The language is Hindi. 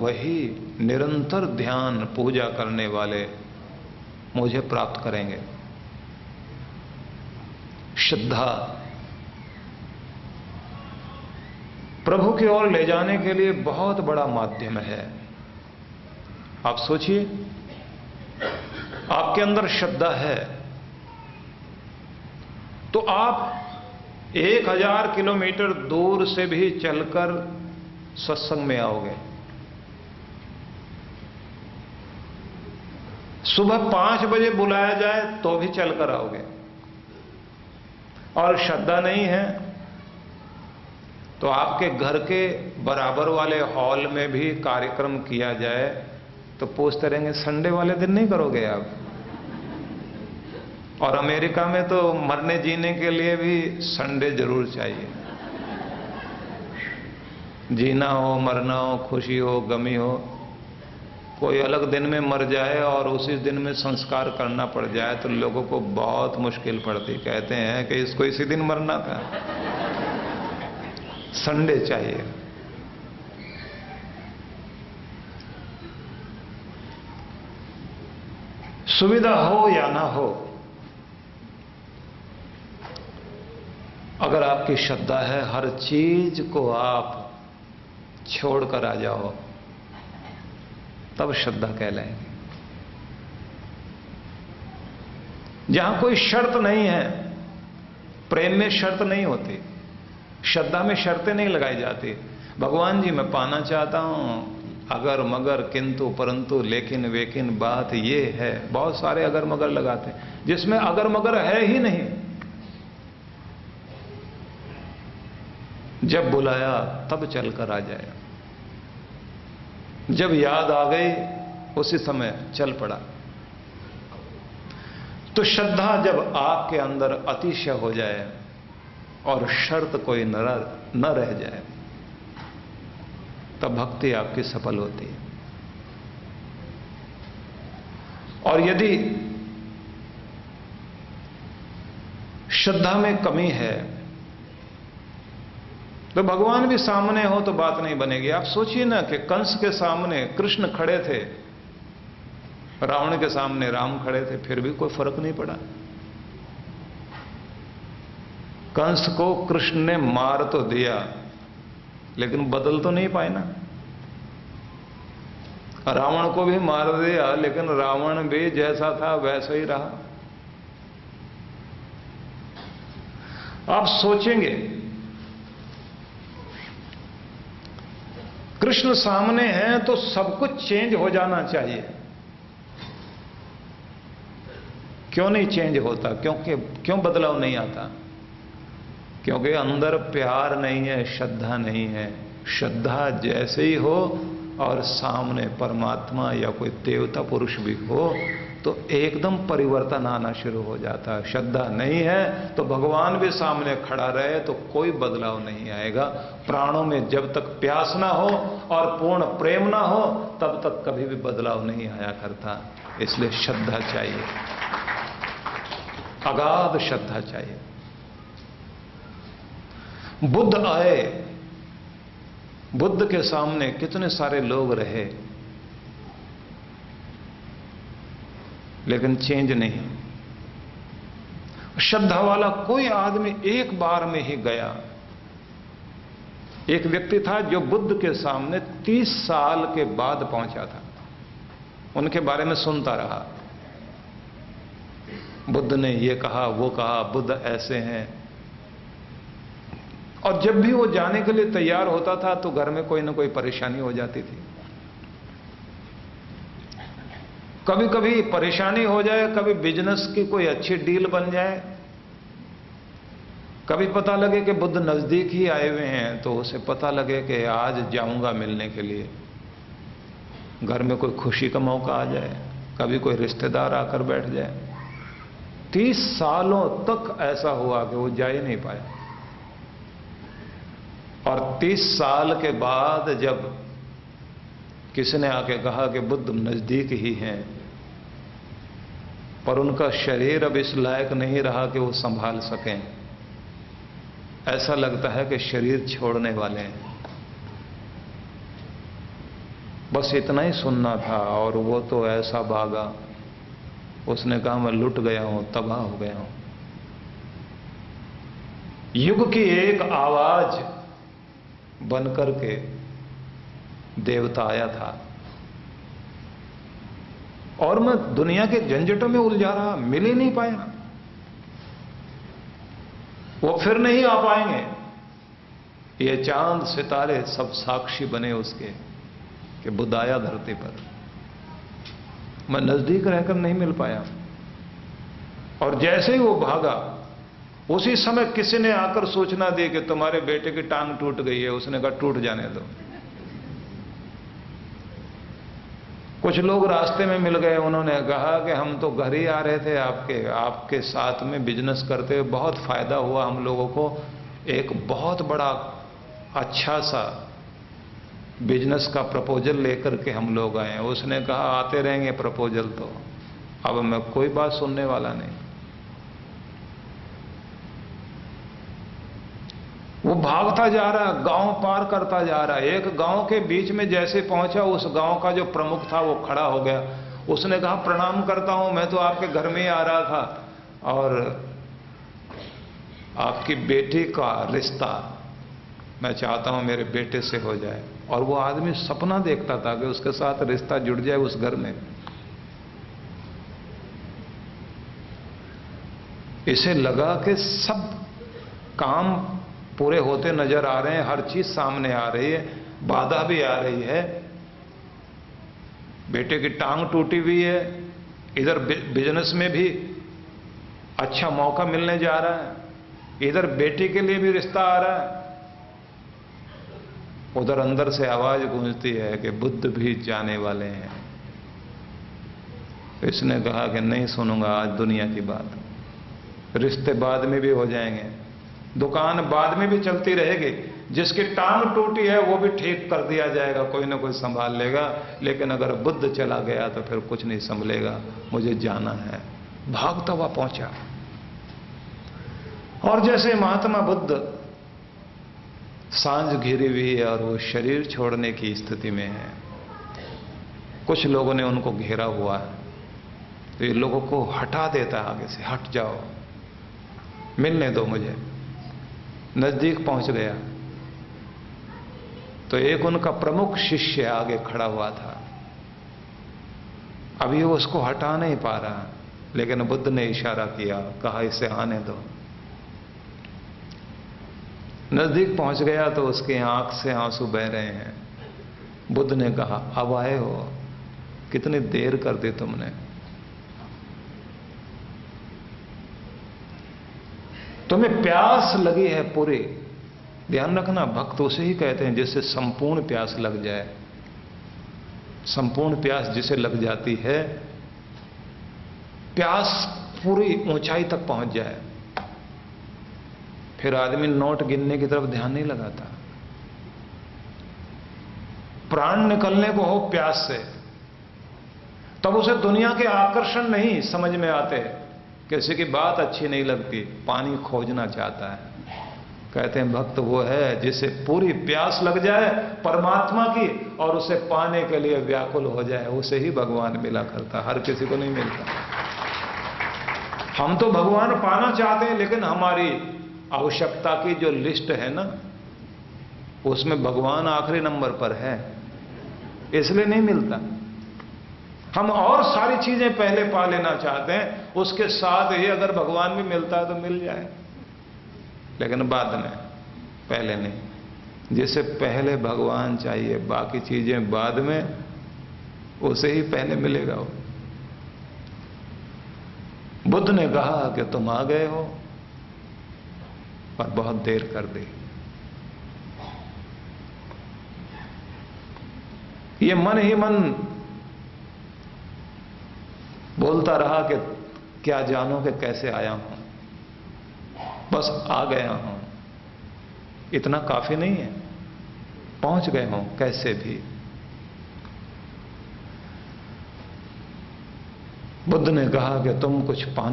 वही निरंतर ध्यान पूजा करने वाले मुझे प्राप्त करेंगे। श्रद्धा प्रभु की ओर ले जाने के लिए बहुत बड़ा माध्यम है। आप सोचिए, आपके अंदर श्रद्धा है तो आप 1000 किलोमीटर दूर से भी चलकर सत्संग में आओगे। सुबह 5 बजे बुलाया जाए तो भी चलकर आओगे। और श्रद्धा नहीं है तो आपके घर के बराबर वाले हॉल में भी कार्यक्रम किया जाए तो पूछते रहेंगे संडे वाले दिन नहीं करोगे आप। और अमेरिका में तो मरने जीने के लिए भी संडे जरूर चाहिए। जीना हो, मरना हो, खुशी हो, गमी हो, कोई अलग दिन में मर जाए और उसी दिन में संस्कार करना पड़ जाए तो लोगों को बहुत मुश्किल पड़ती। कहते हैं कि इसको इसी दिन मरना था। संडे चाहिए। सुविधा हो या ना हो, अगर आपकी श्रद्धा है, हर चीज को आप छोड़कर आ जाओ तब श्रद्धा कहलाएगी। जहां कोई शर्त नहीं है, प्रेम में शर्त नहीं होती, श्रद्धा में शर्तें नहीं लगाई जाती। भगवान जी मैं पाना चाहता हूं, अगर मगर किंतु परंतु लेकिन वेकिन बात ये है। बहुत सारे अगर मगर लगाते हैं जिसमें अगर मगर है ही नहीं। जब बुलाया तब चलकर आ जाए, जब याद आ गई उसी समय चल पड़ा। तो श्रद्धा जब आपके अंदर अतिशय हो जाए और शर्त कोई न रह जाए तब भक्ति आपकी सफल होती है। और यदि श्रद्धा में कमी है तो भगवान भी सामने हो तो बात नहीं बनेगी। आप सोचिए ना कि कंस के सामने कृष्ण खड़े थे, रावण के सामने राम खड़े थे, फिर भी कोई फर्क नहीं पड़ा। कंस को कृष्ण ने मार तो दिया लेकिन बदल तो नहीं पाए ना। रावण को भी मार दिया लेकिन रावण भी जैसा था वैसा ही रहा। आप सोचेंगे कृष्ण सामने हैं तो सब कुछ चेंज हो जाना चाहिए। क्यों नहीं चेंज होता? क्यों बदलाव नहीं आता? क्योंकि अंदर प्यार नहीं है, श्रद्धा नहीं है। श्रद्धा जैसे ही हो और सामने परमात्मा या कोई देवता पुरुष भी हो तो एकदम परिवर्तन आना शुरू हो जाता है। श्रद्धा नहीं है तो भगवान भी सामने खड़ा रहे तो कोई बदलाव नहीं आएगा। प्राणों में जब तक प्यास ना हो और पूर्ण प्रेम ना हो तब तक कभी भी बदलाव नहीं आया करता। इसलिए श्रद्धा चाहिए, अगाध श्रद्धा चाहिए। बुद्ध आए, बुद्ध के सामने कितने सारे लोग रहे लेकिन चेंज नहीं। श्रद्धा वाला कोई आदमी एक बार में ही गया। एक व्यक्ति था जो बुद्ध के सामने 30 साल के बाद पहुंचा था। उनके बारे में सुनता रहा, बुद्ध ने ये कहा वो कहा, बुद्ध ऐसे हैं। और जब भी वो जाने के लिए तैयार होता था तो घर में कोई ना कोई परेशानी हो जाती थी। कभी कभी परेशानी हो जाए, कभी बिजनेस की कोई अच्छी डील बन जाए, कभी पता लगे कि बुद्ध नजदीक ही आए हुए हैं तो उसे पता लगे कि आज जाऊंगा मिलने के लिए। घर में कोई खुशी का मौका आ जाए, कभी कोई रिश्तेदार आकर बैठ जाए। 30 सालों तक ऐसा हुआ कि वो जा ही नहीं पाया। और 30 साल के बाद जब किसी ने आके कहा कि बुद्ध नजदीक ही हैं, पर उनका शरीर अब इस लायक नहीं रहा कि वो संभाल सकें, ऐसा लगता है कि शरीर छोड़ने वाले हैं, बस इतना ही सुनना था। और वो तो ऐसा भागा, उसने कहा मैं लुट गया हूं, तबाह हो गया हूं। युग की एक आवाज बनकर के देवता आया था और मैं दुनिया के झंझटों में उलझा रहा, मिल ही नहीं पाया। वो फिर नहीं आ पाएंगे। ये चांद सितारे सब साक्षी बने उसके कि बुद्ध आया धरती पर। मैं नजदीक रहकर नहीं मिल पाया। और जैसे ही वो भागा, उसी समय किसी ने आकर सूचना दी कि तुम्हारे बेटे की टांग टूट गई है। उसने कहा टूट जाने दो। कुछ लोग रास्ते में मिल गए, उन्होंने कहा कि हम तो घर ही आ रहे थे, आपके साथ में बिजनेस करते हुए बहुत फायदा हुआ हम लोगों को। एक बहुत बड़ा अच्छा सा बिजनेस का प्रपोजल लेकर के हम लोग आए हैं। उसने कहा आते रहेंगे प्रपोजल तो, अब मैं कोई बात सुनने वाला नहीं। वो भागता जा रहा, गांव पार करता जा रहा। एक गांव के बीच में जैसे पहुंचा, उस गांव का जो प्रमुख था वो खड़ा हो गया। उसने कहा प्रणाम करता हूं, मैं तो आपके घर में ही आ रहा था और आपकी बेटी का रिश्ता मैं चाहता हूं मेरे बेटे से हो जाए। और वो आदमी सपना देखता था कि उसके साथ रिश्ता जुड़ जाए उस घर में। इसे लगा कि सब काम पूरे होते नजर आ रहे हैं, हर चीज सामने आ रही है, बाधा भी आ रही है। बेटे की टांग टूटी हुई है, इधर बिजनेस में भी अच्छा मौका मिलने जा रहा है, इधर बेटी के लिए भी रिश्ता आ रहा है। उधर अंदर से आवाज गूंजती है कि बुद्ध भी जाने वाले हैं। इसने कहा कि नहीं सुनूंगा आज दुनिया की बात। रिश्ते बाद में भी हो जाएंगे, दुकान बाद में भी चलती रहेगी, जिसकी टांग टूटी है वो भी ठीक कर दिया जाएगा, कोई ना कोई संभाल लेगा। लेकिन अगर बुद्ध चला गया तो फिर कुछ नहीं संभलेगा, मुझे जाना है। भागता हुआ पहुंचा और जैसे महात्मा बुद्ध सांझ घिरी हुई है और वो शरीर छोड़ने की स्थिति में है, कुछ लोगों ने उनको घेरा हुआ है, तो ये लोगों को हटा देता है आगे से, हट जाओ, मिलने दो मुझे। नजदीक पहुंच गया तो एक उनका प्रमुख शिष्य आगे खड़ा हुआ था। अभी वो उसको हटा नहीं पा रहा, लेकिन बुद्ध ने इशारा किया, कहा इसे आने दो। नजदीक पहुंच गया तो उसके आंख से आंसू बह रहे हैं। बुद्ध ने कहा अब आए हो, कितनी देर कर दी तुमने। तुम्हें प्यास लगी है पूरी। ध्यान रखना, भक्त उसे ही कहते हैं जिससे संपूर्ण प्यास लग जाए। संपूर्ण प्यास जिसे लग जाती है, प्यास पूरी ऊंचाई तक पहुंच जाए, फिर आदमी नोट गिनने की तरफ ध्यान नहीं लगाता। प्राण निकलने को हो प्यास से, तब उसे दुनिया के आकर्षण नहीं समझ में आते, किसी की बात अच्छी नहीं लगती, पानी खोजना चाहता है। कहते हैं भक्त वो है जिसे पूरी प्यास लग जाए परमात्मा की और उसे पाने के लिए व्याकुल हो जाए, उसे ही भगवान मिला करता, हर किसी को नहीं मिलता। हम तो भगवान पाना चाहते हैं, लेकिन हमारी आवश्यकता की जो लिस्ट है ना, उसमें भगवान आखिरी नंबर पर है, इसलिए नहीं मिलता। हम और सारी चीजें पहले पा लेना चाहते हैं, उसके साथ ही अगर भगवान भी मिलता है तो मिल जाए, लेकिन बाद में, पहले नहीं। जिसे पहले भगवान चाहिए, बाकी चीजें बाद में, उसे ही पहले मिलेगा वो। बुद्ध ने कहा कि तुम आ गए हो और बहुत देर कर दी। ये मन ही मन बोलता रहा कि क्या जानूं कि कैसे आया हूं, बस आ गया हूं, इतना काफी नहीं है, पहुंच गए हूं कैसे भी। बुद्ध ने कहा कि तुम कुछ पाने